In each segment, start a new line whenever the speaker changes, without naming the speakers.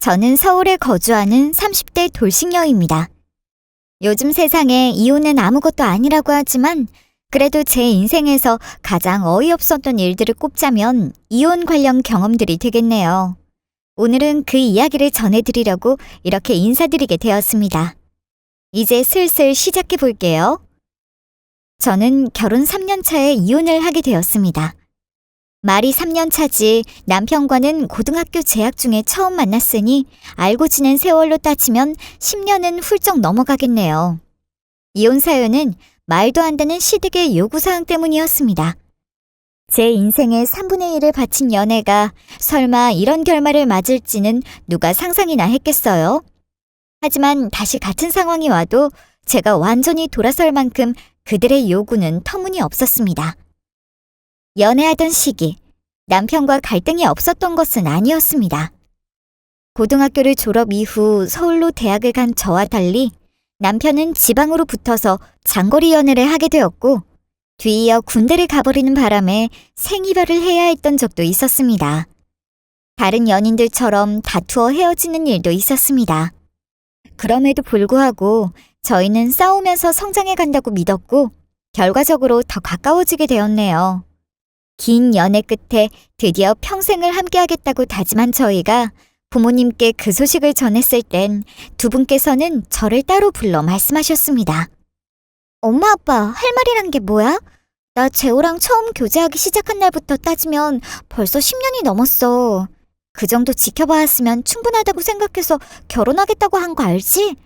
저는 서울에 거주하는 30대 돌싱녀입니다. 요즘 세상에 이혼은 아무것도 아니라고 하지만 그래도 제 인생에서 가장 어이없었던 일들을 꼽자면 이혼 관련 경험들이 되겠네요. 오늘은 그 이야기를 전해드리려고 이렇게 인사드리게 되었습니다. 이제 슬슬 시작해 볼게요. 저는 결혼 3년 차에 이혼을 하게 되었습니다. 말이 3년 차지 남편과는 고등학교 재학 중에 처음 만났으니 알고 지낸 세월로 따지면 10년은 훌쩍 넘어가겠네요. 이혼 사유는 말도 안 되는 시댁의 요구사항 때문이었습니다. 제 인생의 3분의 1을 바친 연애가 설마 이런 결말을 맞을지는 누가 상상이나 했겠어요? 하지만 다시 같은 상황이 와도 제가 완전히 돌아설 만큼 그들의 요구는 터무니없었습니다. 연애하던 시기, 남편과 갈등이 없었던 것은 아니었습니다. 고등학교를 졸업 이후 서울로 대학을 간 저와 달리 남편은 지방으로 붙어서 장거리 연애를 하게 되었고 뒤이어 군대를 가버리는 바람에 생이별을 해야 했던 적도 있었습니다. 다른 연인들처럼 다투어 헤어지는 일도 있었습니다. 그럼에도 불구하고 저희는 싸우면서 성장해 간다고 믿었고 결과적으로 더 가까워지게 되었네요. 긴 연애 끝에 드디어 평생을 함께하겠다고 다짐한 저희가 부모님께 그 소식을 전했을 땐 두 분께서는 저를 따로 불러 말씀하셨습니다. 엄마 아빠 할 말이란 게 뭐야? 나 재호랑 처음 교제하기 시작한 날부터 따지면 벌써 10년이 넘었어. 그 정도 지켜봐왔으면 충분하다고 생각해서 결혼하겠다고 한 거 알지?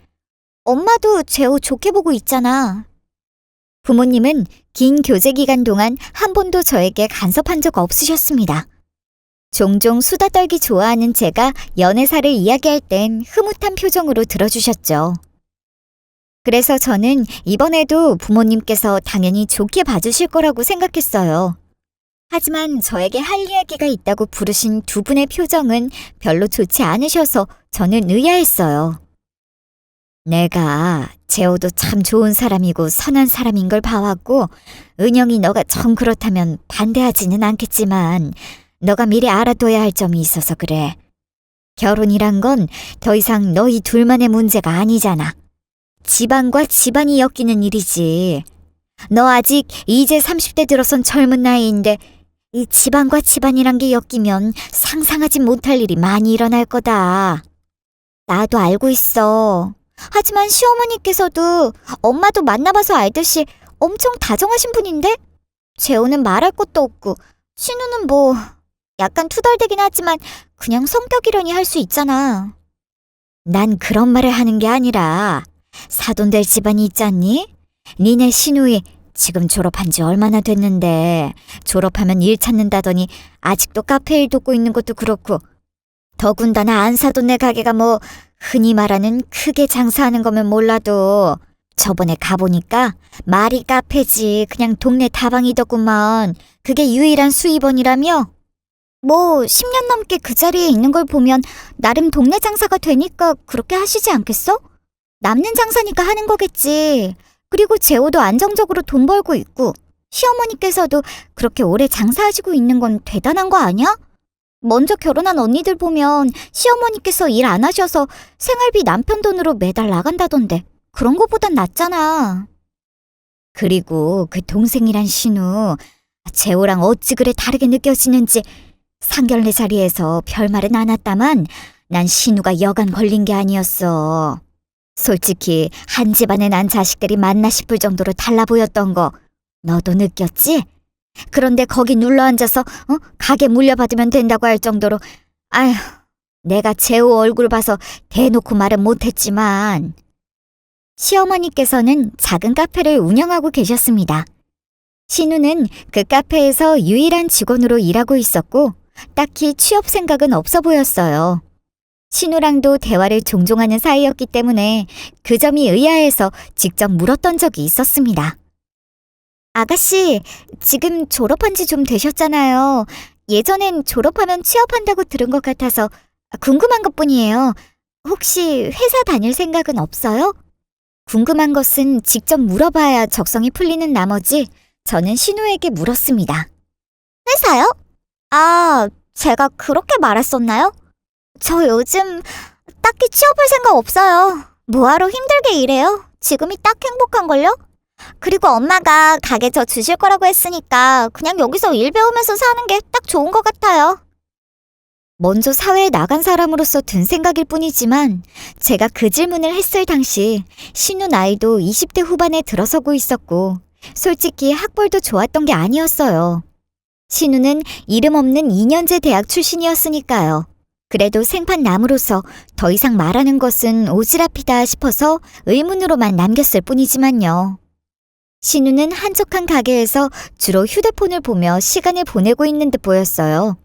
엄마도 재호 좋게 보고 있잖아. 부모님은 긴 교제 기간 동안 한 번도 저에게 간섭한 적 없으셨습니다. 종종 수다 떨기 좋아하는 제가 연애사를 이야기할 땐 흐뭇한 표정으로 들어주셨죠. 그래서 저는 이번에도 부모님께서 당연히 좋게 봐주실 거라고 생각했어요. 하지만 저에게 할 이야기가 있다고 부르신 두 분의 표정은 별로 좋지 않으셔서 저는 의아했어요. 내가 재호도 참 좋은 사람이고 선한 사람인 걸 봐왔고 은영이 너가 정 그렇다면 반대하지는 않겠지만 너가 미리 알아둬야 할 점이 있어서 그래. 결혼이란 건 더 이상 너희 둘만의 문제가 아니잖아. 집안과 집안이 엮이는 일이지. 너 아직 이제 30대 들어선 젊은 나이인데 이 집안과 집안이란 게 엮이면 상상하지 못할 일이 많이 일어날 거다. 나도 알고 있어. 하지만 시어머니께서도 엄마도 만나봐서 알듯이 엄청 다정하신 분인데 재호는 말할 것도 없고 신우는 뭐 약간 투덜대긴 하지만 그냥 성격이려니 할 수 있잖아. 난 그런 말을 하는 게 아니라 사돈될 집안이 있잖니? 니네 신우이 지금 졸업한 지 얼마나 됐는데 졸업하면 일 찾는다더니 아직도 카페 일 돕고 있는 것도 그렇고 더군다나 안사돈네 가게가 뭐 흔히 말하는 크게 장사하는 거면 몰라도 저번에 가보니까 말이 카페지 그냥 동네 다방이더구만. 그게 유일한 수입원이라며? 뭐 10년 넘게 그 자리에 있는 걸 보면 나름 동네 장사가 되니까 그렇게 하시지 않겠어? 남는 장사니까 하는 거겠지. 그리고 재호도 안정적으로 돈 벌고 있고 시어머니께서도 그렇게 오래 장사하시고 있는 건 대단한 거 아니야? 먼저 결혼한 언니들 보면 시어머니께서 일 안 하셔서 생활비 남편 돈으로 매달 나간다던데 그런 거보단 낫잖아. 그리고 그 동생이란 신우 재호랑 어찌 그래 다르게 느껴지는지 상견례 자리에서 별말은 안 왔다만 난 신우가 여간 걸린 게 아니었어. 솔직히 한 집안에 난 자식들이 맞나 싶을 정도로 달라 보였던 거 너도 느꼈지? 그런데 거기 눌러앉아서 가게 물려받으면 된다고 할 정도로 아휴 내가 재호 얼굴 봐서 대놓고 말은 못했지만 시어머니께서는 작은 카페를 운영하고 계셨습니다. 신우는 그 카페에서 유일한 직원으로 일하고 있었고 딱히 취업 생각은 없어 보였어요. 신우랑도 대화를 종종 하는 사이였기 때문에 그 점이 의아해서 직접 물었던 적이 있었습니다. 아가씨, 지금 졸업한 지 좀 되셨잖아요. 예전엔 졸업하면 취업한다고 들은 것 같아서 궁금한 것뿐이에요. 혹시 회사 다닐 생각은 없어요? 궁금한 것은 직접 물어봐야 적성이 풀리는 나머지 저는 신우에게 물었습니다. 회사요? 아, 제가 그렇게 말했었나요? 저 요즘 딱히 취업할 생각 없어요. 뭐하러 힘들게 일해요? 지금이 딱 행복한걸요? 그리고 엄마가 가게 저 주실 거라고 했으니까 그냥 여기서 일 배우면서 사는 게 딱 좋은 것 같아요. 먼저 사회에 나간 사람으로서 든 생각일 뿐이지만 제가 그 질문을 했을 당시 신우 나이도 20대 후반에 들어서고 있었고 솔직히 학벌도 좋았던 게 아니었어요. 신우는 이름 없는 2년제 대학 출신이었으니까요. 그래도 생판 남으로서 더 이상 말하는 것은 오지랖이다 싶어서 의문으로만 남겼을 뿐이지만요. 신우는 한적한 가게에서 주로 휴대폰을 보며 시간을 보내고 있는 듯 보였어요.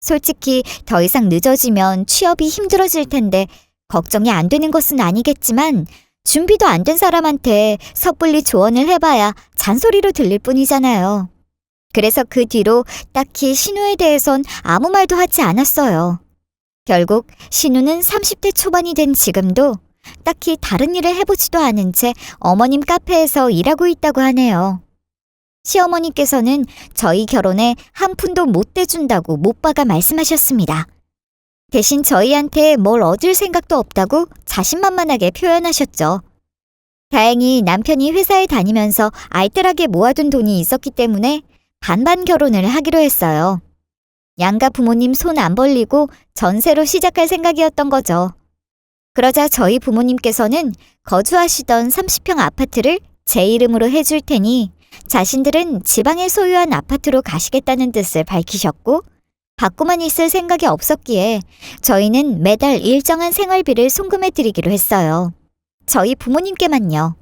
솔직히 더 이상 늦어지면 취업이 힘들어질 텐데 걱정이 안 되는 것은 아니겠지만 준비도 안 된 사람한테 섣불리 조언을 해봐야 잔소리로 들릴 뿐이잖아요. 그래서 그 뒤로 딱히 신우에 대해선 아무 말도 하지 않았어요. 결국 신우는 30대 초반이 된 지금도 딱히 다른 일을 해보지도 않은 채 어머님 카페에서 일하고 있다고 하네요. 시어머니께서는 저희 결혼에 한 푼도 못 대준다고 못 박아 말씀하셨습니다. 대신 저희한테 뭘 얻을 생각도 없다고 자신만만하게 표현하셨죠. 다행히 남편이 회사에 다니면서 알뜰하게 모아둔 돈이 있었기 때문에 반반 결혼을 하기로 했어요. 양가 부모님 손 안 벌리고 전세로 시작할 생각이었던 거죠. 그러자 저희 부모님께서는 거주하시던 30평 아파트를 제 이름으로 해줄 테니 자신들은 지방에 소유한 아파트로 가시겠다는 뜻을 밝히셨고 받고만 있을 생각이 없었기에 저희는 매달 일정한 생활비를 송금해 드리기로 했어요. 저희 부모님께만요.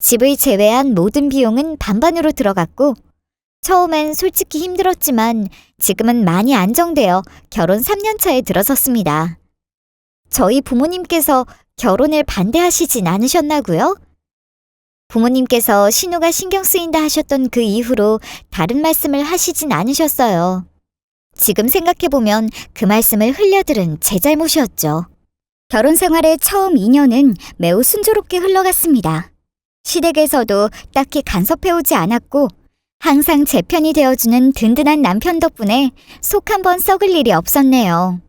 집을 제외한 모든 비용은 반반으로 들어갔고 처음엔 솔직히 힘들었지만 지금은 많이 안정되어 결혼 3년 차에 들어섰습니다. 저희 부모님께서 결혼을 반대하시진 않으셨나고요? 부모님께서 신우가 신경 쓰인다 하셨던 그 이후로 다른 말씀을 하시진 않으셨어요. 지금 생각해보면 그 말씀을 흘려들은 제 잘못이었죠. 결혼 생활의 처음 2년은 매우 순조롭게 흘러갔습니다. 시댁에서도 딱히 간섭해오지 않았고 항상 제 편이 되어주는 든든한 남편 덕분에 속 한번 썩을 일이 없었네요.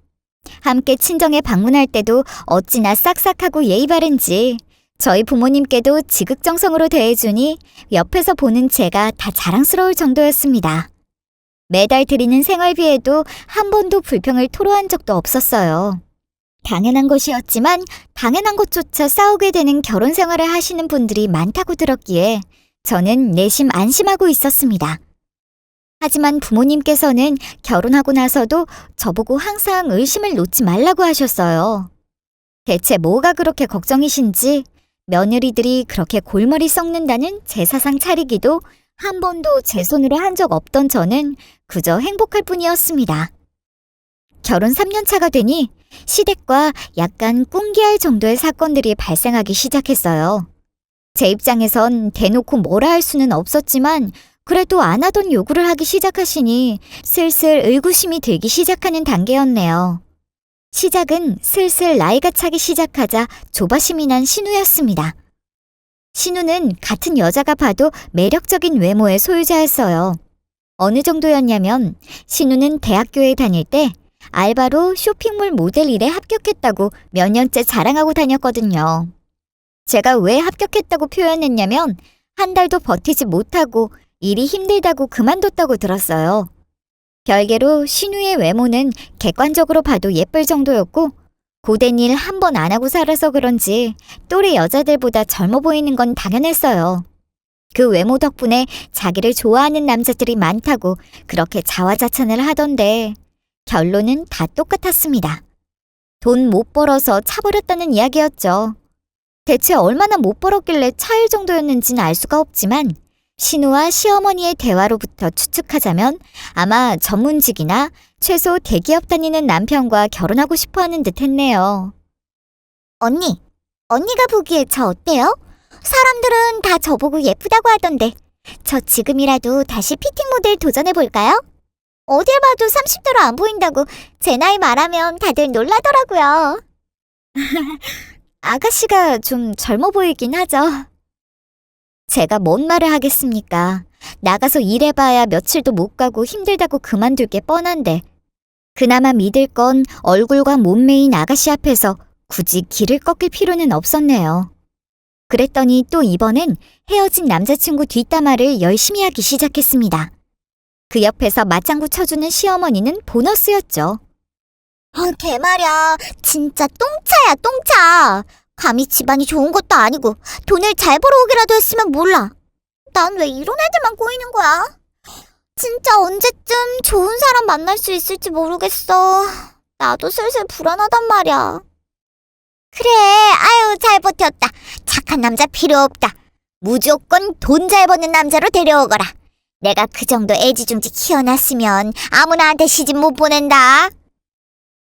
함께 친정에 방문할 때도 어찌나 싹싹하고 예의 바른지 저희 부모님께도 지극정성으로 대해주니 옆에서 보는 제가 다 자랑스러울 정도였습니다. 매달 드리는 생활비에도 한 번도 불평을 토로한 적도 없었어요. 당연한 것이었지만 당연한 것조차 싸우게 되는 결혼 생활을 하시는 분들이 많다고 들었기에 저는 내심 안심하고 있었습니다. 하지만 부모님께서는 결혼하고 나서도 저보고 항상 의심을 놓지 말라고 하셨어요. 대체 뭐가 그렇게 걱정이신지 며느리들이 그렇게 골머리 썩는다는 제사상 차리기도 한 번도 제 손으로 한 적 없던 저는 그저 행복할 뿐이었습니다. 결혼 3년 차가 되니 시댁과 약간 꿍기할 정도의 사건들이 발생하기 시작했어요. 제 입장에선 대놓고 뭐라 할 수는 없었지만 그래도 안 하던 요구를 하기 시작하시니 슬슬 의구심이 들기 시작하는 단계였네요. 시작은 슬슬 나이가 차기 시작하자 조바심이 난 신우였습니다. 신우는 같은 여자가 봐도 매력적인 외모의 소유자였어요. 어느 정도였냐면 신우는 대학교에 다닐 때 알바로 쇼핑몰 모델 일에 합격했다고 몇 년째 자랑하고 다녔거든요. 제가 왜 합격했다고 표현했냐면 한 달도 버티지 못하고 일이 힘들다고 그만뒀다고 들었어요. 별개로 신우의 외모는 객관적으로 봐도 예쁠 정도였고 고된 일 한 번 안 하고 살아서 그런지 또래 여자들보다 젊어 보이는 건 당연했어요. 그 외모 덕분에 자기를 좋아하는 남자들이 많다고 그렇게 자화자찬을 하던데 결론은 다 똑같았습니다. 돈 못 벌어서 차 버렸다는 이야기였죠. 대체 얼마나 못 벌었길래 차일 정도였는지는 알 수가 없지만 신우와 시어머니의 대화로부터 추측하자면 아마 전문직이나 최소 대기업 다니는 남편과 결혼하고 싶어하는 듯 했네요. 언니가 보기에 저 어때요? 사람들은 다 저보고 예쁘다고 하던데 저 지금이라도 다시 피팅 모델 도전해볼까요? 어딜 봐도 30대로 안 보인다고 제 나이 말하면 다들 놀라더라고요. 아가씨가 좀 젊어 보이긴 하죠. 제가 뭔 말을 하겠습니까? 나가서 일해봐야 며칠도 못 가고 힘들다고 그만둘 게 뻔한데 그나마 믿을 건 얼굴과 몸매인 아가씨 앞에서 굳이 길을 꺾일 필요는 없었네요. 그랬더니 또 이번엔 헤어진 남자친구 뒷담화를 열심히 하기 시작했습니다. 그 옆에서 맞장구 쳐주는 시어머니는 보너스였죠.
걔 말이야. 진짜 똥차야, 똥차. 감히 집안이 좋은 것도 아니고 돈을 잘 벌어오기라도 했으면 몰라. 난 왜 이런 애들만 꼬이는 거야? 진짜 언제쯤 좋은 사람 만날 수 있을지 모르겠어. 나도 슬슬 불안하단 말이야. 그래, 아유, 잘 버텼다. 착한 남자 필요 없다. 무조건 돈 잘 버는 남자로 데려오거라. 내가 그 정도 애지중지 키워놨으면 아무나한테 시집 못 보낸다.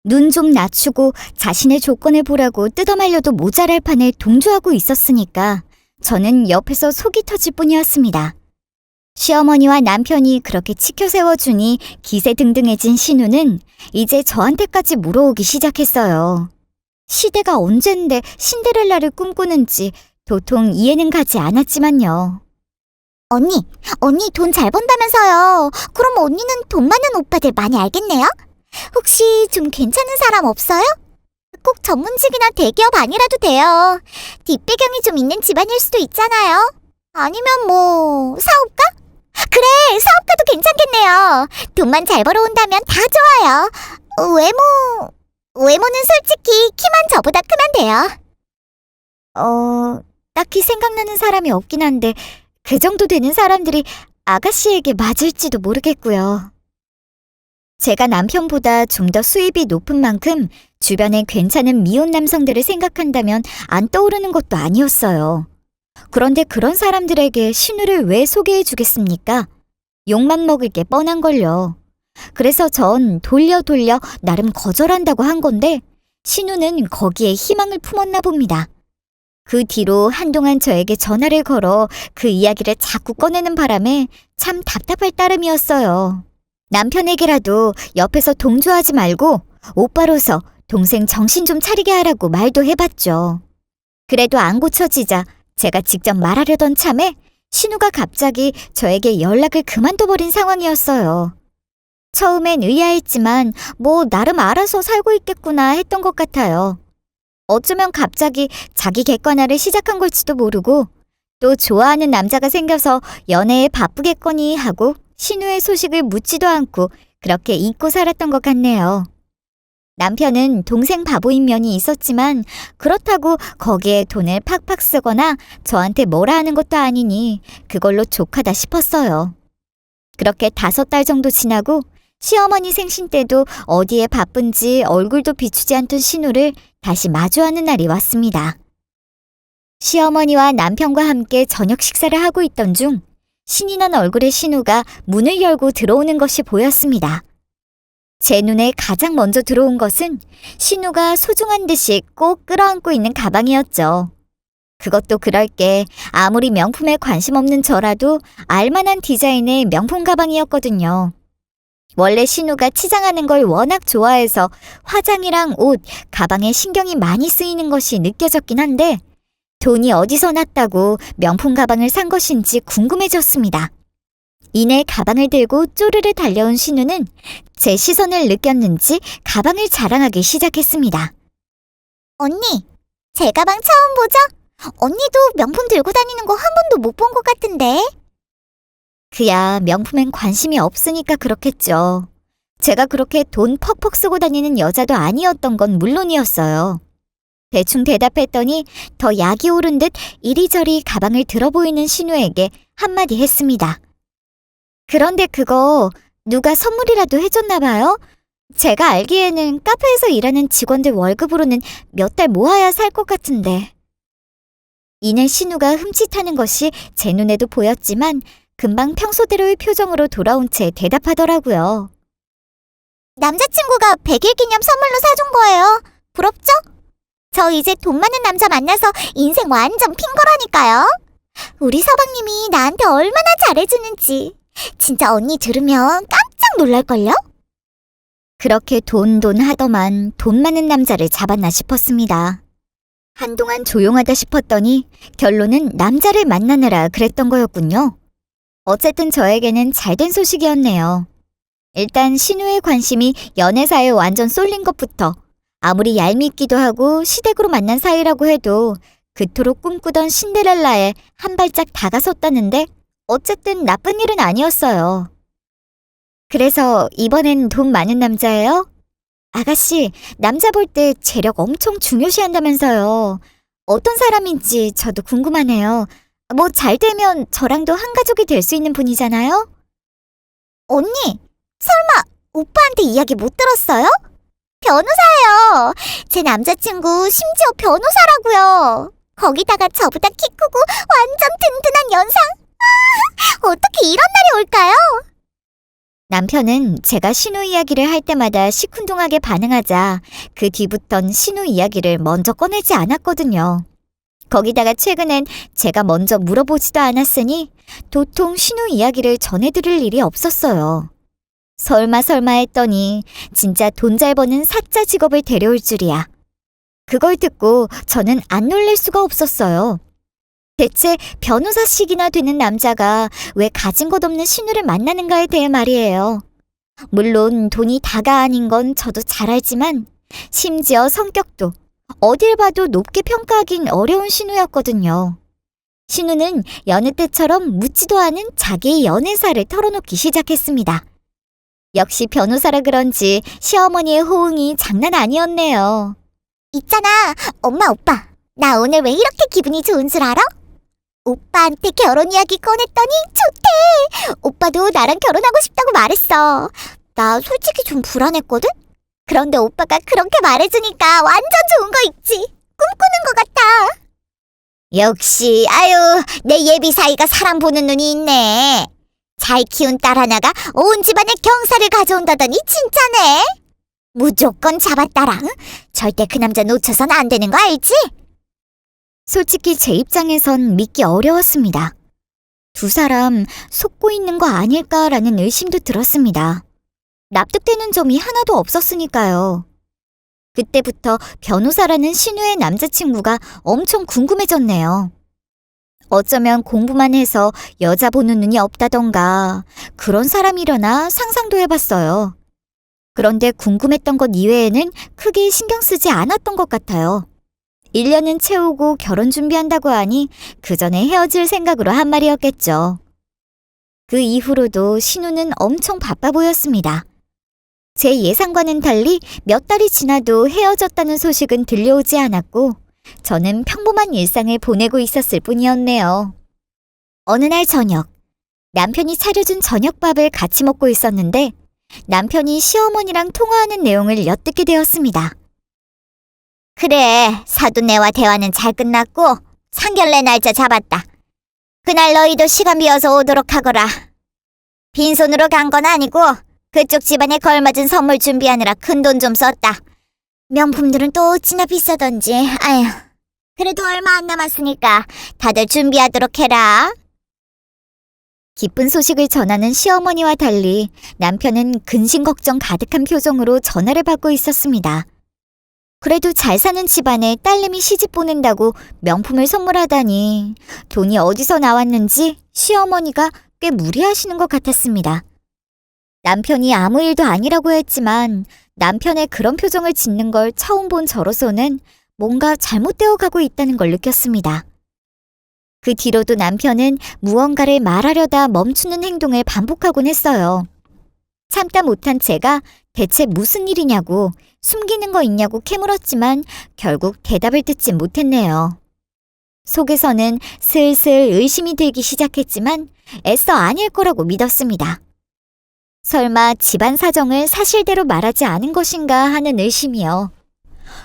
눈 좀 낮추고 자신의 조건을 보라고 뜯어말려도 모자랄 판에 동조하고 있었으니까 저는 옆에서 속이 터질 뿐이었습니다. 시어머니와 남편이 그렇게 치켜 세워주니 기세등등해진 신우는 이제 저한테까지 물어오기 시작했어요. 시대가 언젠데 신데렐라를 꿈꾸는지 도통 이해는 가지 않았지만요.
언니 돈 잘 번다면서요. 그럼 언니는 돈 많은 오빠들 많이 알겠네요? 혹시 좀 괜찮은 사람 없어요? 꼭 전문직이나 대기업 아니라도 돼요. 뒷배경이 좀 있는 집안일 수도 있잖아요. 아니면 뭐 사업가? 그래, 사업가도 괜찮겠네요. 돈만 잘 벌어온다면 다 좋아요. 외모는 솔직히 키만 저보다 크면 돼요.
딱히 생각나는 사람이 없긴 한데 그 정도 되는 사람들이 아가씨에게 맞을지도 모르겠고요. 제가 남편보다 좀 더 수입이 높은 만큼 주변에 괜찮은 미혼 남성들을 생각한다면 안 떠오르는 것도 아니었어요. 그런데 그런 사람들에게 신우를 왜 소개해 주겠습니까? 욕만 먹을 게 뻔한걸요. 그래서 전 돌려 나름 거절한다고 한 건데 신우는 거기에 희망을 품었나 봅니다. 그 뒤로 한동안 저에게 전화를 걸어 그 이야기를 자꾸 꺼내는 바람에 참 답답할 따름이었어요. 남편에게라도 옆에서 동조하지 말고 오빠로서 동생 정신 좀 차리게 하라고 말도 해봤죠. 그래도 안 고쳐지자 제가 직접 말하려던 참에 신우가 갑자기 저에게 연락을 그만둬버린 상황이었어요. 처음엔 의아했지만 뭐 나름 알아서 살고 있겠구나 했던 것 같아요. 어쩌면 갑자기 자기 객관화를 시작한 걸지도 모르고 또 좋아하는 남자가 생겨서 연애에 바쁘겠거니 하고 신우의 소식을 묻지도 않고 그렇게 잊고 살았던 것 같네요. 남편은 동생 바보인 면이 있었지만 그렇다고 거기에 돈을 팍팍 쓰거나 저한테 뭐라 하는 것도 아니니 그걸로 족하다 싶었어요. 그렇게 5달 정도 지나고 시어머니 생신 때도 어디에 바쁜지 얼굴도 비추지 않던 신우를 다시 마주하는 날이 왔습니다. 시어머니와 남편과 함께 저녁 식사를 하고 있던 중 신이 난 얼굴의 신우가 문을 열고 들어오는 것이 보였습니다. 제 눈에 가장 먼저 들어온 것은 신우가 소중한 듯이 꼭 끌어안고 있는 가방이었죠. 그것도 그럴 게 아무리 명품에 관심 없는 저라도 알만한 디자인의 명품 가방이었거든요. 원래 신우가 치장하는 걸 워낙 좋아해서 화장이랑 옷, 가방에 신경이 많이 쓰이는 것이 느껴졌긴 한데 돈이 어디서 났다고 명품 가방을 산 것인지 궁금해졌습니다. 이내 가방을 들고 쪼르르 달려온 신우는 제 시선을 느꼈는지 가방을 자랑하기 시작했습니다.
언니, 제 가방 처음 보죠? 언니도 명품 들고 다니는 거 한 번도 못 본 것 같은데.
그야 명품엔 관심이 없으니까 그렇겠죠. 제가 그렇게 돈 퍽퍽 쓰고 다니는 여자도 아니었던 건 물론이었어요. 대충 대답했더니 더 약이 오른 듯 이리저리 가방을 들어 보이는 신우에게 한마디 했습니다. 그런데 그거 누가 선물이라도 해줬나 봐요? 제가 알기에는 카페에서 일하는 직원들 월급으로는 몇 달 모아야 살 것 같은데. 이내 신우가 흠칫하는 것이 제 눈에도 보였지만 금방 평소대로의 표정으로 돌아온 채 대답하더라고요.
남자친구가 100일 기념 선물로 사준 거예요. 부럽죠? 저 이제 돈 많은 남자 만나서 인생 완전 핀 거라니까요. 우리 서방님이 나한테 얼마나 잘해주는지 진짜 언니 들으면 깜짝 놀랄걸요?
그렇게 돈 하더만 돈 많은 남자를 잡았나 싶었습니다. 한동안 조용하다 싶었더니 결론은 남자를 만나느라 그랬던 거였군요. 어쨌든 저에게는 잘된 소식이었네요. 일단 신우의 관심이 연애사에 완전 쏠린 것부터 아무리 얄밉기도 하고 시댁으로 만난 사이라고 해도 그토록 꿈꾸던 신데렐라에 한 발짝 다가섰다는데 어쨌든 나쁜 일은 아니었어요. 그래서 이번엔 돈 많은 남자예요? 아가씨, 남자 볼 때 재력 엄청 중요시한다면서요. 어떤 사람인지 저도 궁금하네요. 뭐 잘 되면 저랑도 한 가족이 될 수 있는 분이잖아요?
언니, 설마 오빠한테 이야기 못 들었어요? 변호사예요. 제 남자친구 심지어 변호사라고요. 거기다가 저보다 키 크고 완전 든든한 연상. 어떻게 이런 날이 올까요?
남편은 제가 신우 이야기를 할 때마다 시큰둥하게 반응하자 그 뒤부턴 신우 이야기를 먼저 꺼내지 않았거든요. 거기다가 최근엔 제가 먼저 물어보지도 않았으니 도통 신우 이야기를 전해드릴 일이 없었어요. 설마 했더니 진짜 돈 잘 버는 사짜 직업을 데려올 줄이야. 그걸 듣고 저는 안 놀랄 수가 없었어요. 대체 변호사씩이나 되는 남자가 왜 가진 것 없는 신우를 만나는가에 대해 말이에요. 물론 돈이 다가 아닌 건 저도 잘 알지만 심지어 성격도 어딜 봐도 높게 평가하긴 어려운 신우였거든요. 신우는 여느 때처럼 묻지도 않은 자기의 연애사를 털어놓기 시작했습니다. 역시 변호사라 그런지 시어머니의 호응이 장난 아니었네요.
있잖아, 엄마 오빠. 나 오늘 왜 이렇게 기분이 좋은 줄 알아? 오빠한테 결혼 이야기 꺼냈더니 좋대. 오빠도 나랑 결혼하고 싶다고 말했어. 나 솔직히 좀 불안했거든? 그런데 오빠가 그렇게 말해주니까 완전 좋은 거 있지. 꿈꾸는 것 같아. 역시 아유, 내 예비 사이가 사람 보는 눈이 있네. 잘 키운 딸 하나가 온 집안에 경사를 가져온다더니 진짜네. 무조건 잡았다라. 절대 그 남자 놓쳐선 안 되는 거 알지?
솔직히 제 입장에선 믿기 어려웠습니다. 두 사람 속고 있는 거 아닐까라는 의심도 들었습니다. 납득되는 점이 하나도 없었으니까요. 그때부터 변호사라는 신우의 남자친구가 엄청 궁금해졌네요. 어쩌면 공부만 해서 여자 보는 눈이 없다던가 그런 사람이려나 상상도 해봤어요. 그런데 궁금했던 것 이외에는 크게 신경 쓰지 않았던 것 같아요. 1년은 채우고 결혼 준비한다고 하니 그 전에 헤어질 생각으로 한 말이었겠죠. 그 이후로도 신우는 엄청 바빠 보였습니다. 제 예상과는 달리 몇 달이 지나도 헤어졌다는 소식은 들려오지 않았고 저는 평범한 일상을 보내고 있었을 뿐이었네요. 어느 날 저녁, 남편이 차려준 저녁밥을 같이 먹고 있었는데 남편이 시어머니랑 통화하는 내용을 엿듣게 되었습니다.
그래, 사돈네와 대화는 잘 끝났고 상견례 날짜 잡았다. 그날 너희도 시간 비어서 오도록 하거라. 빈손으로 간 건 아니고 그쪽 집안에 걸맞은 선물 준비하느라 큰돈 좀 썼다. 명품들은 또 어찌나 비싸던지. 아휴, 그래도 얼마 안 남았으니까 다들 준비하도록 해라.
기쁜 소식을 전하는 시어머니와 달리 남편은 근심 걱정 가득한 표정으로 전화를 받고 있었습니다. 그래도 잘 사는 집안에 딸내미 시집 보낸다고 명품을 선물하다니 돈이 어디서 나왔는지 시어머니가 꽤 무리하시는 것 같았습니다. 남편이 아무 일도 아니라고 했지만 남편의 그런 표정을 짓는 걸 처음 본 저로서는 뭔가 잘못되어 가고 있다는 걸 느꼈습니다. 그 뒤로도 남편은 무언가를 말하려다 멈추는 행동을 반복하곤 했어요. 참다 못한 제가 대체 무슨 일이냐고 숨기는 거 있냐고 캐물었지만 결국 대답을 듣지 못했네요. 속에서는 슬슬 의심이 들기 시작했지만 애써 아닐 거라고 믿었습니다. 설마 집안 사정을 사실대로 말하지 않은 것인가 하는 의심이요.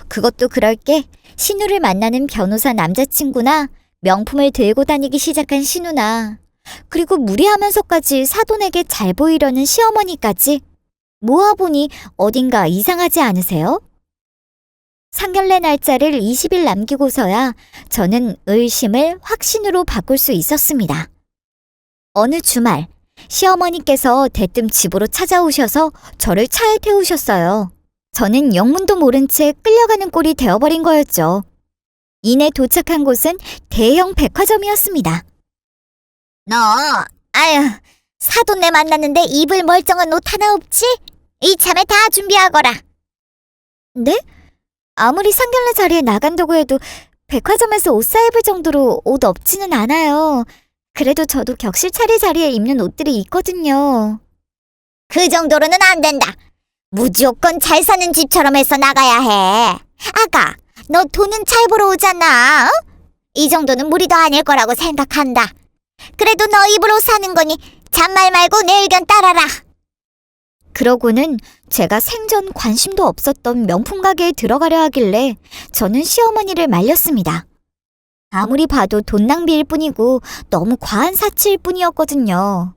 그것도 그럴 게 신우를 만나는 변호사 남자친구나 명품을 들고 다니기 시작한 신우나 그리고 무리하면서까지 사돈에게 잘 보이려는 시어머니까지 모아보니 어딘가 이상하지 않으세요? 상견례 날짜를 20일 남기고서야 저는 의심을 확신으로 바꿀 수 있었습니다. 어느 주말 시어머니께서 대뜸 집으로 찾아오셔서 저를 차에 태우셨어요. 저는 영문도 모른 채 끌려가는 꼴이 되어버린 거였죠. 이내 도착한 곳은 대형 백화점이었습니다.
너, 아휴, 사돈네 만났는데 입을 멀쩡한 옷 하나 없지? 이참에 다 준비하거라.
네? 아무리 상견례 자리에 나간다고 해도 백화점에서 옷 사입을 정도로 옷 없지는 않아요. 그래도 저도 격식 차릴 자리에 입는 옷들이 있거든요.
그 정도로는 안 된다. 무조건 잘 사는 집처럼 해서 나가야 해. 아가, 너 돈은 잘 벌어오잖아. 어? 이 정도는 무리도 아닐 거라고 생각한다. 그래도 너 입으로 사는 거니 잔말 말고 내 의견 따라라.
그러고는 제가 생전 관심도 없었던 명품 가게에 들어가려 하길래 저는 시어머니를 말렸습니다. 아무리 봐도 돈 낭비일 뿐이고 너무 과한 사치일 뿐이었거든요.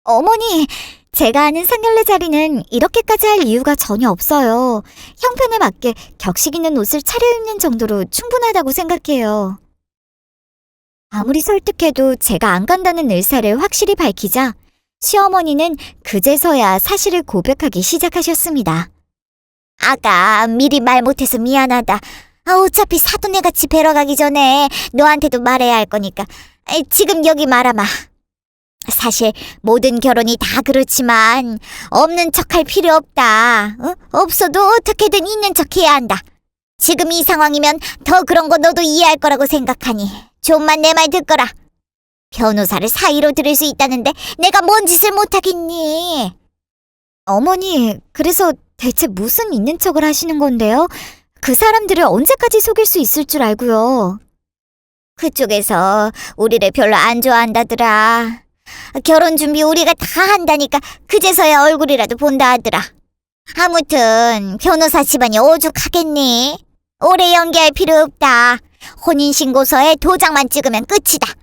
어머니, 제가 아는 상견례 자리는 이렇게까지 할 이유가 전혀 없어요. 형편에 맞게 격식 있는 옷을 차려입는 정도로 충분하다고 생각해요. 아무리 설득해도 제가 안 간다는 의사를 확실히 밝히자 시어머니는 그제서야 사실을 고백하기 시작하셨습니다.
아가, 미리 말 못해서 미안하다. 어차피 사돈네같이 뵈러 가기 전에 너한테도 말해야 할 거니까 지금 여기 말아마. 사실 모든 결혼이 다 그렇지만 없는 척할 필요 없다. 어? 없어도 어떻게든 있는 척해야 한다. 지금 이 상황이면 더 그런 거 너도 이해할 거라고 생각하니 좀만 내 말 듣거라. 변호사를 사이로 들을 수 있다는데 내가 뭔 짓을 못하겠니?
어머니, 그래서 대체 무슨 있는 척을 하시는 건데요? 그 사람들을 언제까지 속일 수 있을 줄 알고요.
그쪽에서 우리를 별로 안 좋아한다더라. 결혼 준비 우리가 다 한다니까 그제서야 얼굴이라도 본다 하더라. 아무튼 변호사 집안이 오죽하겠니? 오래 연기할 필요 없다. 혼인신고서에 도장만 찍으면 끝이다.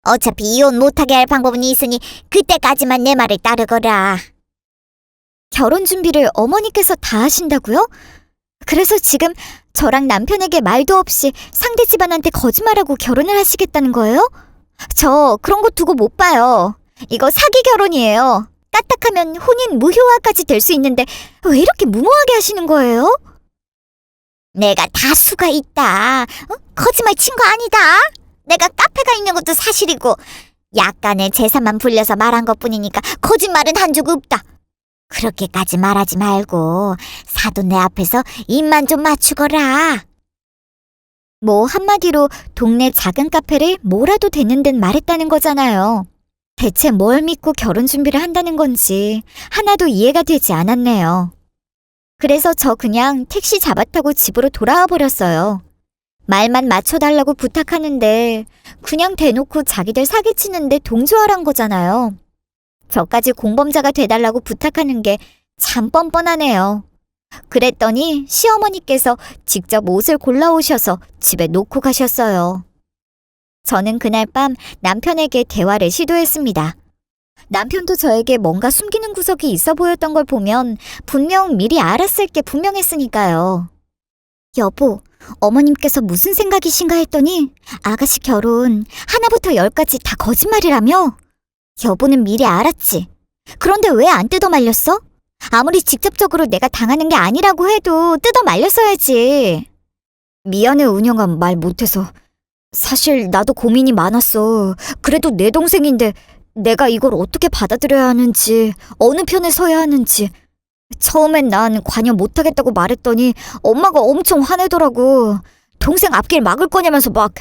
어차피 이혼 못하게 할 방법은 있으니 그때까지만 내 말을 따르거라.
결혼 준비를 어머니께서 다 하신다고요? 그래서 지금 저랑 남편에게 말도 없이 상대 집안한테 거짓말하고 결혼을 하시겠다는 거예요? 저 그런 거 두고 못 봐요. 이거 사기 결혼이에요. 까딱하면 혼인 무효화까지 될 수 있는데 왜 이렇게 무모하게 하시는 거예요?
내가 다 수가 있다. 거짓말 친 거 아니다. 내가 카페가 있는 것도 사실이고 약간의 재산만 불려서 말한 것뿐이니까 거짓말은 한 적 없다. 그렇게까지 말하지 말고 사돈네 앞에서 입만 좀 맞추거라.
뭐 한마디로 동네 작은 카페를 뭐라도 되는 듯 말했다는 거잖아요. 대체 뭘 믿고 결혼 준비를 한다는 건지 하나도 이해가 되지 않았네요. 그래서 저 그냥 택시 잡아타고 집으로 돌아와 버렸어요. 말만 맞춰달라고 부탁하는데 그냥 대놓고 자기들 사기치는데 동조하란 거잖아요. 저까지 공범자가 돼달라고 부탁하는 게 참 뻔뻔하네요. 그랬더니 시어머니께서 직접 옷을 골라오셔서 집에 놓고 가셨어요. 저는 그날 밤 남편에게 대화를 시도했습니다. 남편도 저에게 뭔가 숨기는 구석이 있어 보였던 걸 보면 분명 미리 알았을 게 분명했으니까요. 여보, 어머님께서 무슨 생각이신가 했더니 아가씨 결혼 하나부터 열까지 다 거짓말이라며? 여보는 미리 알았지. 그런데 왜 안 뜯어 말렸어? 아무리 직접적으로 내가 당하는 게 아니라고 해도 뜯어 말렸어야지. 미안해, 은영아, 말 못해서. 사실 나도 고민이 많았어. 그래도 내 동생인데 내가 이걸 어떻게 받아들여야 하는지, 어느 편에 서야 하는지. 처음엔 난 관여 못하겠다고 말했더니 엄마가 엄청 화내더라고. 동생 앞길 막을 거냐면서 막.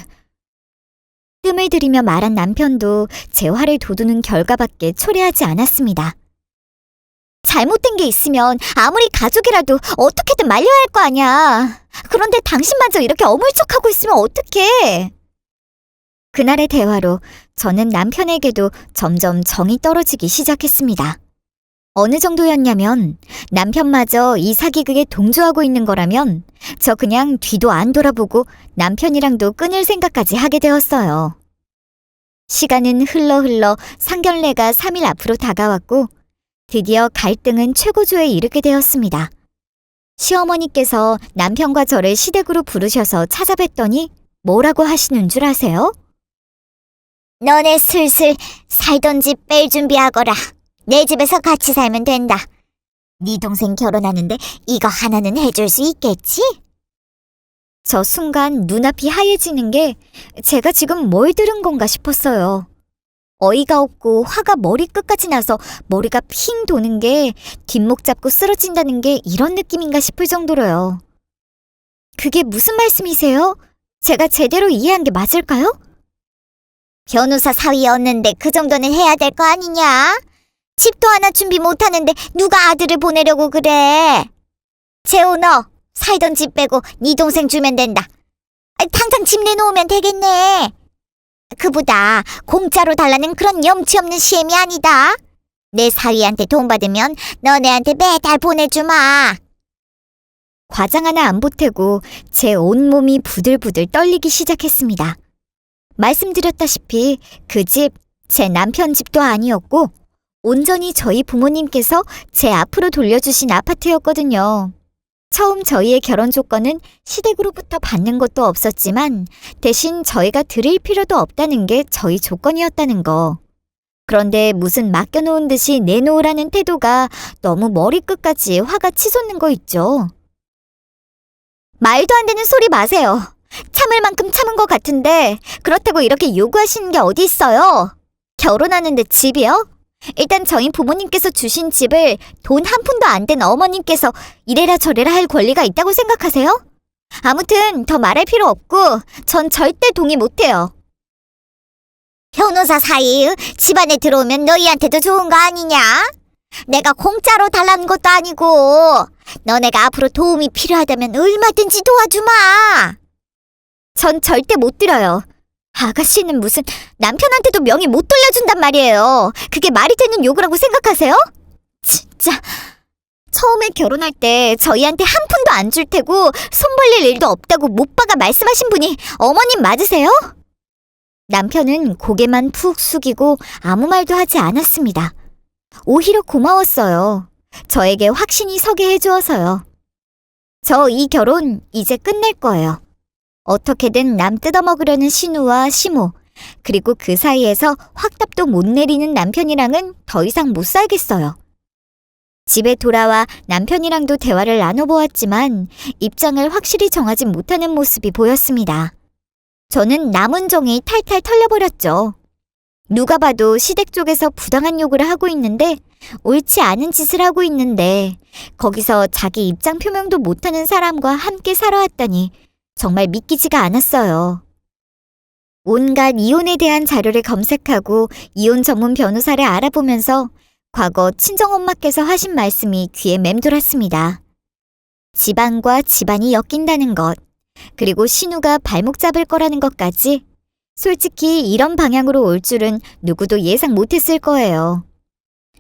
뜸을 들이며 말한 남편도 제 화를 돋우는 결과밖에 초래하지 않았습니다. 잘못된 게 있으면 아무리 가족이라도 어떻게든 말려야 할 거 아니야. 그런데 당신마저 이렇게 어물쩍하고 있으면 어떡해. 그날의 대화로 저는 남편에게도 점점 정이 떨어지기 시작했습니다. 어느 정도였냐면 남편마저 이 사기극에 동조하고 있는 거라면 저 그냥 뒤도 안 돌아보고 남편이랑도 끊을 생각까지 하게 되었어요. 시간은 흘러 상견례가 3일 앞으로 다가왔고 드디어 갈등은 최고조에 이르게 되었습니다. 시어머니께서 남편과 저를 시댁으로 부르셔서 찾아뵀더니 뭐라고 하시는 줄 아세요?
너네 슬슬 살던 집 뺄 준비하거라. 내 집에서 같이 살면 된다. 네 동생 결혼하는데 이거 하나는 해줄 수 있겠지?
저 순간 눈앞이 하얘지는 게 제가 지금 뭘 들은 건가 싶었어요. 어이가 없고 화가 머리끝까지 나서 머리가 핑 도는 게 뒷목 잡고 쓰러진다는 게 이런 느낌인가 싶을 정도로요. 그게 무슨 말씀이세요? 제가 제대로 이해한 게 맞을까요?
변호사 사위였는데 그 정도는 해야 될 거 아니냐? 집도 하나 준비 못하는데 누가 아들을 보내려고 그래? 재호 너 살던 집 빼고 네 동생 주면 된다. 당장 집 내놓으면 되겠네. 그보다 공짜로 달라는 그런 염치 없는 시엠이 아니다. 내 사위한테 돈 받으면 너네한테 매달 보내주마.
과장 하나 안 보태고 제 온몸이 부들부들 떨리기 시작했습니다. 말씀드렸다시피 그 집 제 남편 집도 아니었고 온전히 저희 부모님께서 제 앞으로 돌려주신 아파트였거든요. 처음 저희의 결혼 조건은 시댁으로부터 받는 것도 없었지만 대신 저희가 드릴 필요도 없다는 게 저희 조건이었다는 거. 그런데 무슨 맡겨놓은 듯이 내놓으라는 태도가 너무 머리끝까지 화가 치솟는 거 있죠. 말도 안 되는 소리 마세요. 참을 만큼 참은 것 같은데 그렇다고 이렇게 요구하시는 게 어디 있어요? 결혼하는데 집이요? 일단 저희 부모님께서 주신 집을 돈 한 푼도 안 된 어머님께서 이래라 저래라 할 권리가 있다고 생각하세요? 아무튼 더 말할 필요 없고 전 절대 동의 못해요.
변호사 사이 집안에 들어오면 너희한테도 좋은 거 아니냐? 내가 공짜로 달라는 것도 아니고 너네가 앞으로 도움이 필요하다면 얼마든지 도와주마.
전 절대 못 드려요. 아가씨는 무슨 남편한테도 명의 못 돌려준단 말이에요. 그게 말이 되는 요구라고 생각하세요? 진짜 처음에 결혼할 때 저희한테 한 푼도 안 줄 테고 손 벌릴 일도 없다고 못 박아 말씀하신 분이 어머님 맞으세요? 남편은 고개만 푹 숙이고 아무 말도 하지 않았습니다. 오히려 고마웠어요. 저에게 확신이 서게 해주어서요. 저 이 결혼 이제 끝낼 거예요. 어떻게든 남 뜯어먹으려는 신우와 시모, 그리고 그 사이에서 확답도 못 내리는 남편이랑은 더 이상 못 살겠어요. 집에 돌아와 남편이랑도 대화를 나눠보았지만 입장을 확실히 정하지 못하는 모습이 보였습니다. 저는 남은 정이 탈탈 털려버렸죠. 누가 봐도 시댁 쪽에서 부당한 요구를 하고 있는데 옳지 않은 짓을 하고 있는데 거기서 자기 입장 표명도 못하는 사람과 함께 살아왔다니 정말 믿기지가 않았어요. 온갖 이혼에 대한 자료를 검색하고 이혼 전문 변호사를 알아보면서 과거 친정엄마께서 하신 말씀이 귀에 맴돌았습니다. 집안과 집안이 엮인다는 것, 그리고 신우가 발목 잡을 거라는 것까지 솔직히 이런 방향으로 올 줄은 누구도 예상 못했을 거예요.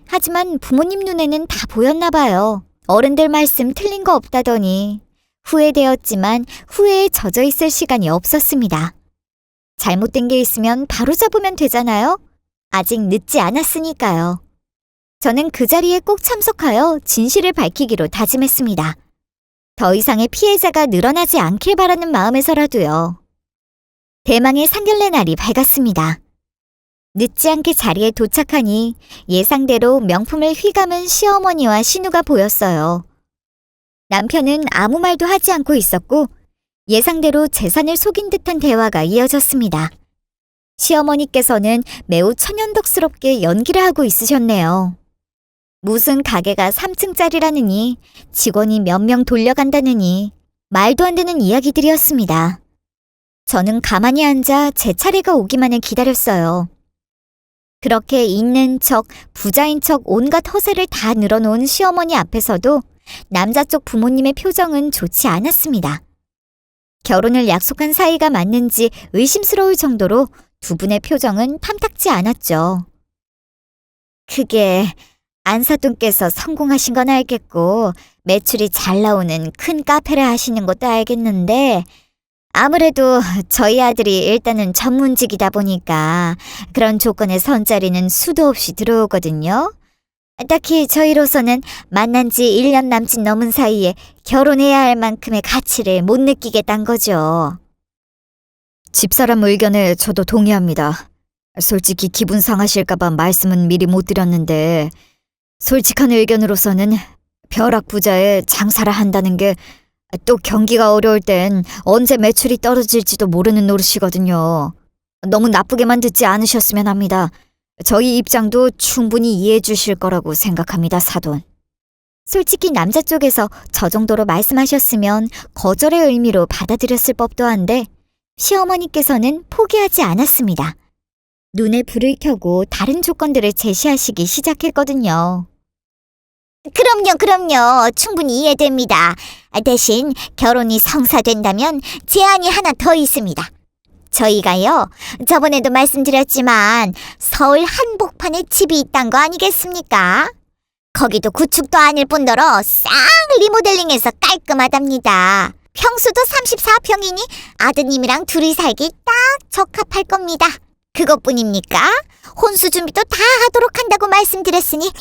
하지만 부모님 눈에는 다 보였나 봐요. 어른들 말씀 틀린 거 없다더니 후회되었지만 후회에 젖어 있을 시간이 없었습니다. 잘못된 게 있으면 바로 잡으면 되잖아요. 아직 늦지 않았으니까요. 저는 그 자리에 꼭 참석하여 진실을 밝히기로 다짐했습니다. 더 이상의 피해자가 늘어나지 않길 바라는 마음에서라도요. 대망의 상견례 날이 밝았습니다. 늦지 않게 자리에 도착하니 예상대로 명품을 휘감은 시어머니와 신우가 보였어요. 남편은 아무 말도 하지 않고 있었고 예상대로 재산을 속인 듯한 대화가 이어졌습니다. 시어머니께서는 매우 천연덕스럽게 연기를 하고 있으셨네요. 무슨 가게가 3층짜리라느니 직원이 몇 명 돌려간다느니 말도 안 되는 이야기들이었습니다. 저는 가만히 앉아 제 차례가 오기만을 기다렸어요. 그렇게 있는 척, 부자인 척 온갖 허세를 다 늘어놓은 시어머니 앞에서도 남자 쪽 부모님의 표정은 좋지 않았습니다. 결혼을 약속한 사이가 맞는지 의심스러울 정도로 두 분의 표정은 탐탁지 않았죠. 그게 안사돈께서 성공하신 건 알겠고 매출이 잘 나오는 큰 카페를 하시는 것도 알겠는데 아무래도 저희 아들이 일단은 전문직이다 보니까 그런 조건의 선자리는 수도 없이 들어오거든요. 딱히 저희로서는 만난 지 1년 남짓 넘은 사이에 결혼해야 할 만큼의 가치를 못 느끼겠단 거죠. 집사람 의견에 저도 동의합니다. 솔직히 기분 상하실까봐 말씀은 미리 못 드렸는데 솔직한 의견으로서는 벼락부자의 장사를 한다는 게 또 경기가 어려울 땐 언제 매출이 떨어질지도 모르는 노릇이거든요. 너무 나쁘게만 듣지 않으셨으면 합니다. 저희 입장도 충분히 이해해 주실 거라고 생각합니다, 사돈. 솔직히 남자 쪽에서 저 정도로 말씀하셨으면 거절의 의미로 받아들였을 법도 한데 시어머니께서는 포기하지 않았습니다. 눈에 불을 켜고 다른 조건들을 제시하시기 시작했거든요.
그럼요. 충분히 이해됩니다. 대신 결혼이 성사된다면 제한이 하나 더 있습니다. 저희가요, 저번에도 말씀드렸지만 서울 한복판에 집이 있단 거 아니겠습니까? 거기도 구축도 아닐 뿐더러 싹 리모델링해서 깔끔하답니다. 평수도 34평이니 아드님이랑 둘이 살기 딱 적합할 겁니다. 그것뿐입니까? 혼수 준비도 다 하도록 한다고 말씀드렸으니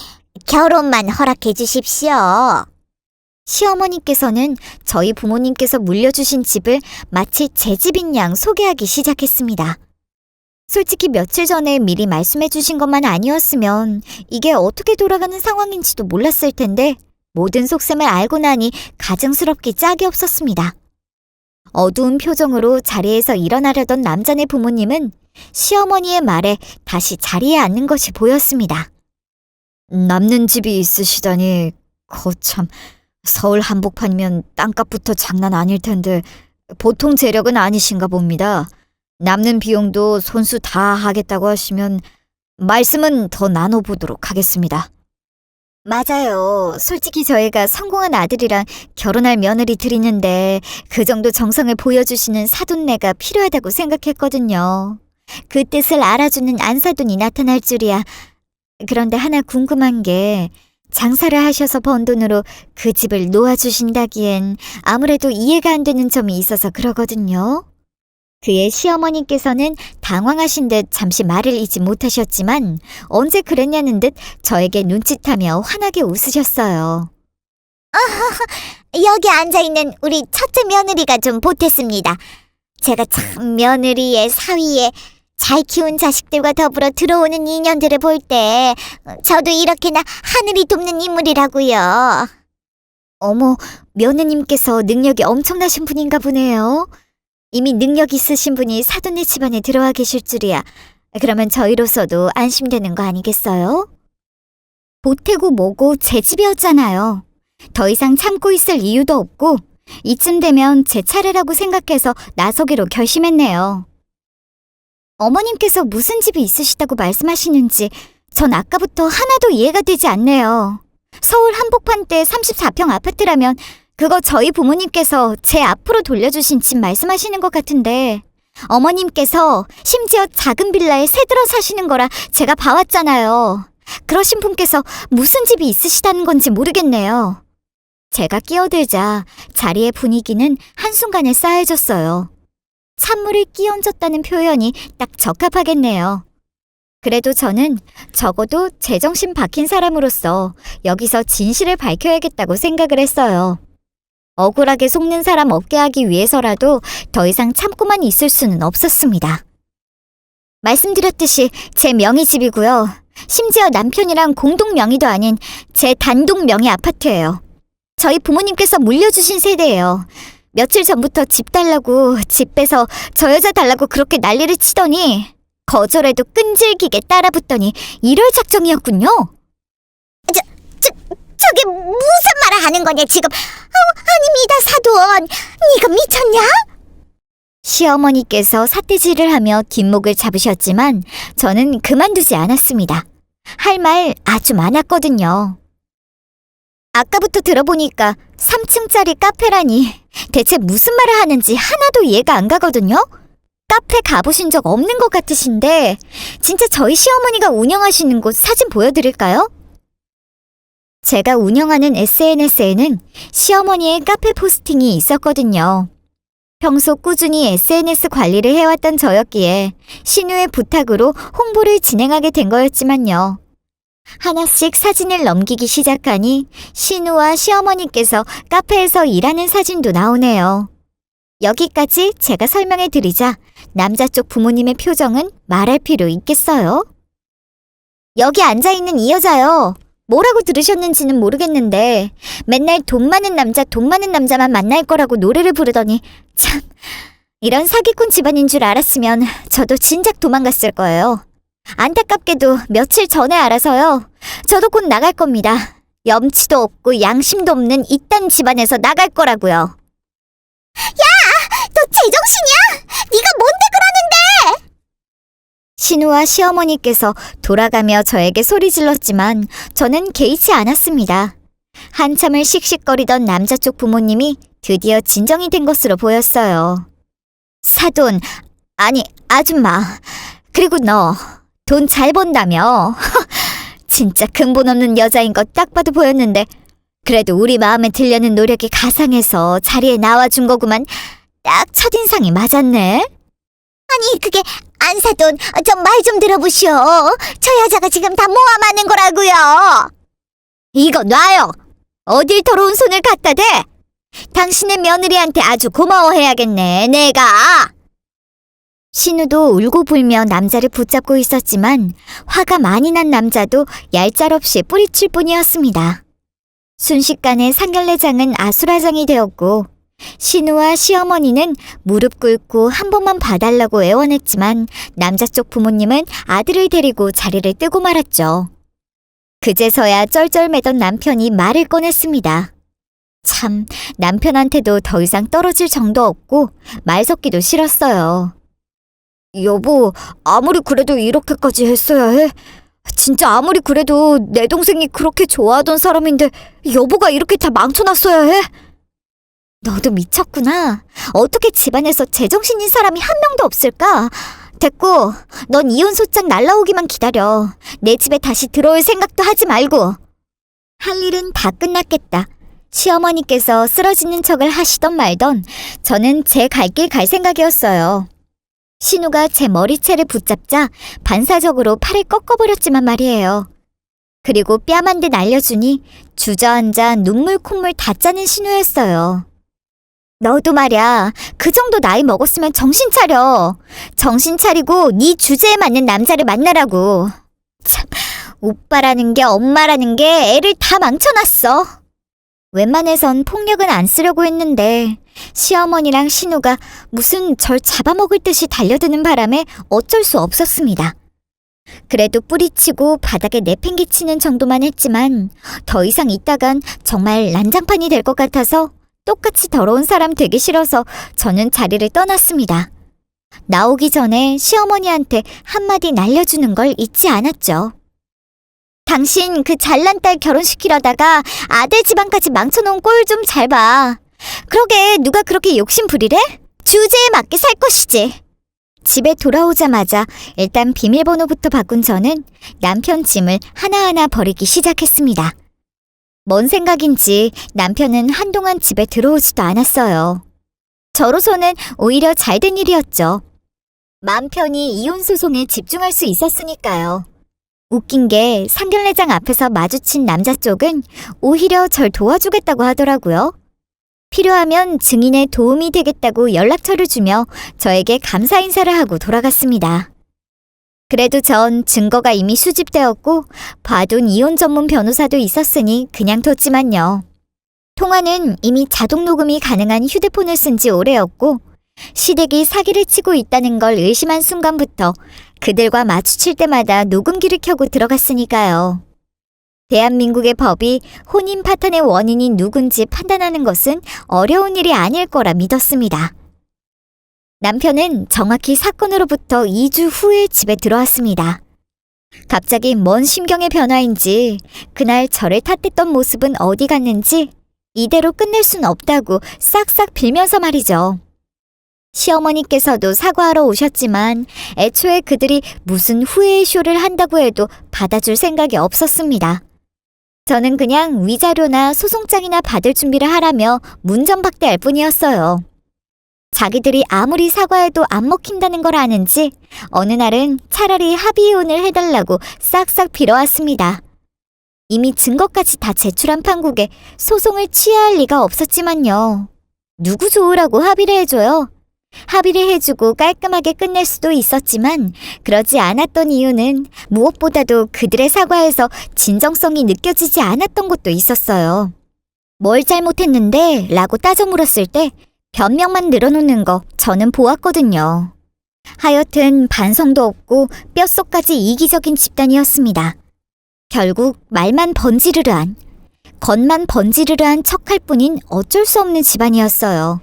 결혼만 허락해 주십시오.
시어머니께서는 저희 부모님께서 물려주신 집을 마치 제 집인 양 소개하기 시작했습니다. 솔직히 며칠 전에 미리 말씀해 주신 것만 아니었으면 이게 어떻게 돌아가는 상황인지도 몰랐을 텐데 모든 속셈을 알고 나니 가증스럽기 짝이 없었습니다. 어두운 표정으로 자리에서 일어나려던 남자네 부모님은 시어머니의 말에 다시 자리에 앉는 것이 보였습니다. 남는 집이 있으시다니 거참 서울 한복판이면 땅값부터 장난 아닐 텐데 보통 재력은 아니신가 봅니다. 남는 비용도 손수 다 하겠다고 하시면 말씀은 더 나눠보도록 하겠습니다. 맞아요. 솔직히 저희가 성공한 아들이랑 결혼할 며느리 드리는데 그 정도 정성을 보여주시는 사돈네가 필요하다고 생각했거든요. 그 뜻을 알아주는 안사돈이 나타날 줄이야. 그런데 하나 궁금한 게 장사를 하셔서 번 돈으로 그 집을 놓아주신다기엔 아무래도 이해가 안 되는 점이 있어서 그러거든요. 그의 시어머니께서는 당황하신 듯 잠시 말을 잇지 못하셨지만 언제 그랬냐는 듯 저에게 눈짓하며 환하게 웃으셨어요.
여기 앉아있는 우리 첫째 며느리가 좀 보탰습니다. 제가 참 며느리의 사위에 잘 키운 자식들과 더불어 들어오는 인연들을 볼 때 저도 이렇게나 하늘이 돕는 인물이라고요.
어머, 며느님께서 능력이 엄청나신 분인가 보네요. 이미 능력 있으신 분이 사돈네 집안에 들어와 계실 줄이야. 그러면 저희로서도 안심되는 거 아니겠어요? 보태고 뭐고 제 집이었잖아요. 더 이상 참고 있을 이유도 없고 이쯤 되면 제 차례라고 생각해서 나서기로 결심했네요. 어머님께서 무슨 집이 있으시다고 말씀하시는지 전 아까부터 하나도 이해가 되지 않네요. 서울 한복판대 34평 아파트라면 그거 저희 부모님께서 제 앞으로 돌려주신 집 말씀하시는 것 같은데 어머님께서 심지어 작은 빌라에 새들어 사시는 거라 제가 봐왔잖아요. 그러신 분께서 무슨 집이 있으시다는 건지 모르겠네요. 제가 끼어들자 자리의 분위기는 한순간에 싸해졌어요. 찬물을 끼얹었다는 표현이 딱 적합하겠네요. 그래도 저는 적어도 제정신 박힌 사람으로서 여기서 진실을 밝혀야겠다고 생각을 했어요. 억울하게 속는 사람 없게 하기 위해서라도 더 이상 참고만 있을 수는 없었습니다. 말씀드렸듯이 제 명의 집이고요. 심지어 남편이랑 공동 명의도 아닌 제 단독 명의 아파트예요. 저희 부모님께서 물려주신 세대예요. 며칠 전부터 집 달라고 집 빼서 저 여자 달라고 그렇게 난리를 치더니 거절해도 끈질기게 따라붙더니 이럴 작정이었군요.
저게 무슨 말을 하는 거냐 지금. 아닙니다 사돈. 네가 미쳤냐?
시어머니께서 삿대질을 하며 뒷목을 잡으셨지만 저는 그만두지 않았습니다. 할 말 아주 많았거든요. 아까부터 들어보니까 3층짜리 카페라니 대체 무슨 말을 하는지 하나도 이해가 안 가거든요. 카페 가보신 적 없는 것 같으신데 진짜 저희 시어머니가 운영하시는 곳 사진 보여드릴까요? 제가 운영하는 SNS에는 시어머니의 카페 포스팅이 있었거든요. 평소 꾸준히 SNS 관리를 해왔던 저였기에 신우의 부탁으로 홍보를 진행하게 된 거였지만요. 하나씩 사진을 넘기기 시작하니 신우와 시어머니께서 카페에서 일하는 사진도 나오네요. 여기까지 제가 설명해 드리자 남자 쪽 부모님의 표정은 말할 필요 있겠어요? 여기 앉아있는 이 여자요. 뭐라고 들으셨는지는 모르겠는데 맨날 돈 많은 남자만 만날 거라고 노래를 부르더니 참 이런 사기꾼 집안인 줄 알았으면 저도 진작 도망갔을 거예요. 안타깝게도 며칠 전에 알아서요. 저도 곧 나갈 겁니다. 염치도 없고 양심도 없는 이딴 집안에서 나갈 거라고요.
너 제정신이야? 네가 뭔데 그러는데?
신우와 시어머니께서 돌아가며 저에게 소리 질렀지만 저는 개의치 않았습니다. 한참을 씩씩거리던 남자 쪽 부모님이 드디어 진정이 된 것으로 보였어요. 사돈, 아니 아줌마, 그리고 너 돈 잘 번다며. 진짜 근본 없는 여자인 것 딱 봐도 보였는데 그래도 우리 마음에 들려는 노력이 가상해서 자리에 나와준 거구만. 딱 첫인상이 맞았네.
아니 그게 안사돈 좀 말 좀 들어보시오. 저 여자가 지금 다 모함하는 거라고요.
이거 놔요. 어딜 더러운 손을 갖다 대. 당신의 며느리한테 아주 고마워해야겠네, 내가. 신우도 울고불며 남자를 붙잡고 있었지만 화가 많이 난 남자도 얄짤없이 뿌리칠 뿐이었습니다. 순식간에 상결례장은 아수라장이 되었고 신우와 시어머니는 무릎 꿇고 한 번만 봐달라고 애원했지만 남자 쪽 부모님은 아들을 데리고 자리를 뜨고 말았죠. 그제서야 쩔쩔매던 남편이 말을 꺼냈습니다. 참, 남편한테도 더 이상 떨어질 정도 없고 말 섞기도 싫었어요. 여보, 아무리 그래도 이렇게까지 했어야 해? 진짜 아무리 그래도 내 동생이 그렇게 좋아하던 사람인데 여보가 이렇게 다 망쳐놨어야 해? 너도 미쳤구나. 어떻게 집안에서 제정신인 사람이 한 명도 없을까? 됐고, 넌 이혼 소장 날라오기만 기다려. 내 집에 다시 들어올 생각도 하지 말고. 할 일은 다 끝났겠다. 시어머니께서 쓰러지는 척을 하시던 말던 저는 제 갈 길 갈 생각이었어요. 신우가 제 머리채를 붙잡자 반사적으로 팔을 꺾어버렸지만 말이에요. 그리고 뺨 한 대 날려주니 주저앉아 눈물 콧물 다 짜는 신우였어요. 너도 말야, 그 정도 나이 먹었으면 정신 차려. 정신 차리고 네 주제에 맞는 남자를 만나라고. 참, 오빠라는 게 엄마라는 게 애를 다 망쳐놨어. 웬만해선 폭력은 안 쓰려고 했는데 시어머니랑 신우가 무슨 절 잡아먹을 듯이 달려드는 바람에 어쩔 수 없었습니다. 그래도 뿌리치고 바닥에 내팽개치는 정도만 했지만 더 이상 있다간 정말 난장판이 될 것 같아서 똑같이 더러운 사람 되기 싫어서 저는 자리를 떠났습니다. 나오기 전에 시어머니한테 한마디 날려주는 걸 잊지 않았죠. 당신 그 잘난 딸 결혼시키려다가 아들 집안까지 망쳐놓은 꼴 좀 잘 봐. 그러게 누가 그렇게 욕심 부리래? 주제에 맞게 살 것이지. 집에 돌아오자마자 일단 비밀번호부터 바꾼 저는 남편 짐을 하나하나 버리기 시작했습니다. 뭔 생각인지 남편은 한동안 집에 들어오지도 않았어요. 저로서는 오히려 잘된 일이었죠. 마음 편히 이혼 소송에 집중할 수 있었으니까요. 웃긴 게 상견례장 앞에서 마주친 남자 쪽은 오히려 절 도와주겠다고 하더라고요. 필요하면 증인의 도움이 되겠다고 연락처를 주며 저에게 감사 인사를 하고 돌아갔습니다. 그래도 전 증거가 이미 수집되었고 봐둔 이혼 전문 변호사도 있었으니 그냥 뒀지만요. 통화는 이미 자동 녹음이 가능한 휴대폰을 쓴 지 오래였고 시댁이 사기를 치고 있다는 걸 의심한 순간부터 그들과 마주칠 때마다 녹음기를 켜고 들어갔으니까요. 대한민국의 법이 혼인 파탄의 원인이 누군지 판단하는 것은 어려운 일이 아닐 거라 믿었습니다. 남편은 정확히 사건으로부터 2주 후에 집에 들어왔습니다. 갑자기 뭔 심경의 변화인지 그날 저를 탓했던 모습은 어디 갔는지 이대로 끝낼 순 없다고 싹싹 빌면서 말이죠. 시어머니께서도 사과하러 오셨지만 애초에 그들이 무슨 후회의 쇼를 한다고 해도 받아줄 생각이 없었습니다. 저는 그냥 위자료나 소송장이나 받을 준비를 하라며 문전박대할 뿐이었어요. 자기들이 아무리 사과해도 안 먹힌다는 걸 아는지 어느 날은 차라리 합의이혼을 해달라고 싹싹 빌어왔습니다. 이미 증거까지 다 제출한 판국에 소송을 취하할 리가 없었지만요. 누구 좋으라고 합의를 해줘요? 합의를 해주고 깔끔하게 끝낼 수도 있었지만 그러지 않았던 이유는 무엇보다도 그들의 사과에서 진정성이 느껴지지 않았던 것도 있었어요. 뭘 잘못했는데? 라고 따져 물었을 때 변명만 늘어놓는 거 저는 보았거든요. 하여튼 반성도 없고 뼛속까지 이기적인 집단이었습니다. 결국 말만 번지르르한 겉만 번지르르한 척할 뿐인 어쩔 수 없는 집안이었어요.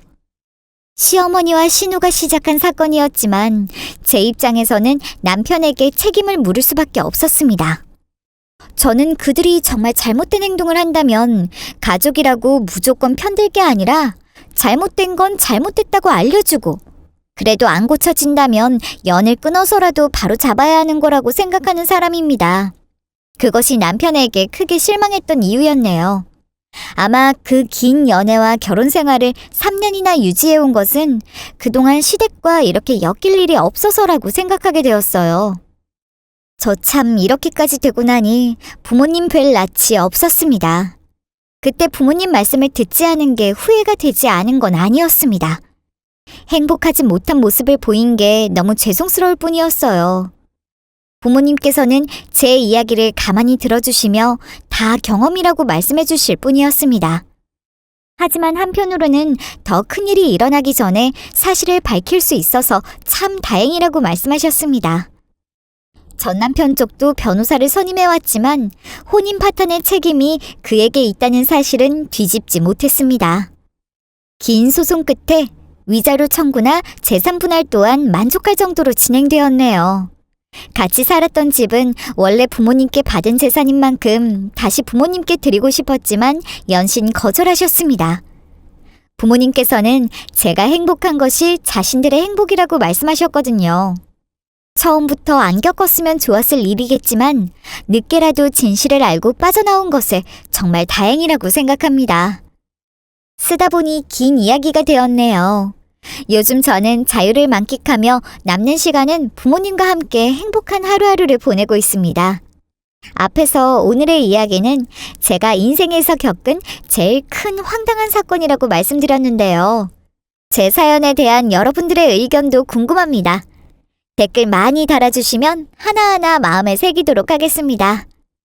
시어머니와 신우가 시작한 사건이었지만 제 입장에서는 남편에게 책임을 물을 수밖에 없었습니다. 저는 그들이 정말 잘못된 행동을 한다면 가족이라고 무조건 편들 게 아니라 잘못된 건 잘못됐다고 알려주고 그래도 안 고쳐진다면 연을 끊어서라도 바로 잡아야 하는 거라고 생각하는 사람입니다. 그것이 남편에게 크게 실망했던 이유였네요. 아마 그 긴 연애와 결혼 생활을 3년이나 유지해온 것은 그동안 시댁과 이렇게 엮일 일이 없어서라고 생각하게 되었어요. 저 참 이렇게까지 되고 나니 부모님 뵐 낯이 없었습니다. 그때 부모님 말씀을 듣지 않은 게 후회가 되지 않은 건 아니었습니다. 행복하지 못한 모습을 보인 게 너무 죄송스러울 뿐이었어요. 부모님께서는 제 이야기를 가만히 들어주시며 다 경험이라고 말씀해 주실 뿐이었습니다. 하지만 한편으로는 더 큰일이 일어나기 전에 사실을 밝힐 수 있어서 참 다행이라고 말씀하셨습니다. 전 남편 쪽도 변호사를 선임해왔지만 혼인 파탄의 책임이 그에게 있다는 사실은 뒤집지 못했습니다. 긴 소송 끝에 위자료 청구나 재산 분할 또한 만족할 정도로 진행되었네요. 같이 살았던 집은 원래 부모님께 받은 재산인 만큼 다시 부모님께 드리고 싶었지만 연신 거절하셨습니다. 부모님께서는 제가 행복한 것이 자신들의 행복이라고 말씀하셨거든요. 처음부터 안 겪었으면 좋았을 일이겠지만 늦게라도 진실을 알고 빠져나온 것에 정말 다행이라고 생각합니다. 쓰다 보니 긴 이야기가 되었네요. 요즘 저는 자유를 만끽하며 남는 시간은 부모님과 함께 행복한 하루하루를 보내고 있습니다. 앞에서 오늘의 이야기는 제가 인생에서 겪은 제일 큰 황당한 사건이라고 말씀드렸는데요. 제 사연에 대한 여러분들의 의견도 궁금합니다. 댓글 많이 달아주시면 하나하나 마음에 새기도록 하겠습니다.